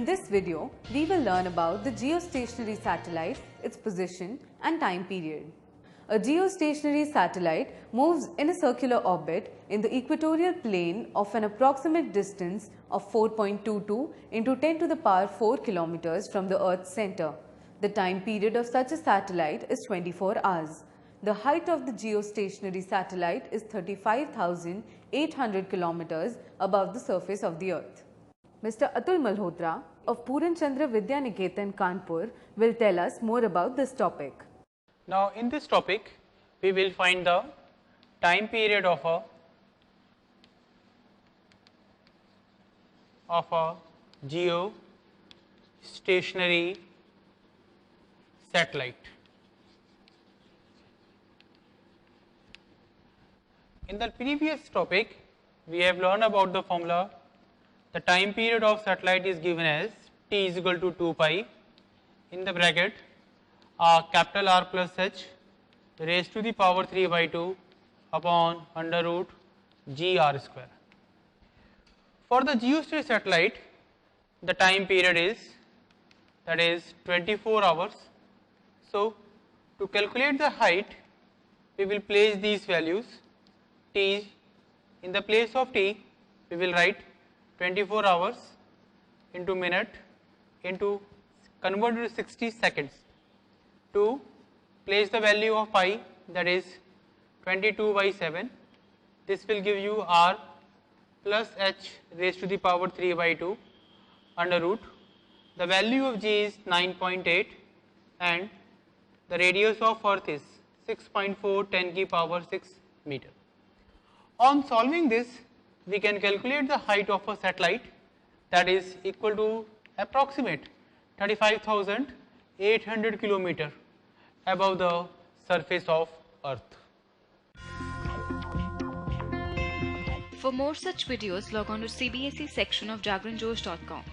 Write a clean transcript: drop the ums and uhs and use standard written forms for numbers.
this video, we will learn about the geostationary satellite, its position and time period. A geostationary satellite moves in a circular orbit in the equatorial plane of an approximate distance of 4.22 into 10 to the power 4 kilometers from the Earth's center. The time period of such a satellite is 24 hours. The height of the geostationary satellite is 35,800 kilometers above the surface of the Earth. Mr. Atul Malhotra of Puran Chandra Vidya Niketan, Kanpur will tell us more about this topic. Now, in this topic, we will find the time period of a geostationary satellite. In the previous topic, we have learned about the formula. The time period of satellite is given as t is equal to 2 pi in the bracket capital R plus h raised to the power 3 by 2 upon under root g r square. For the geostationary satellite, the time period is 24 hours. So, to calculate the height, we will place these values. T, in the place of t, we will write 24 hours into minute into converted to 60 seconds. To place the value of pi, that is 22 by 7, this will give you r plus h raised to the power 3 by 2 under root. The value of g is 9.8 and the radius of Earth is 6.4 10 ki power 6 meter. On solving this, we can calculate the height of a satellite, that is equal to approximate 35,800 kilometer above the surface of Earth. For more such videos, log on to CBSE section of jagranjosh.com.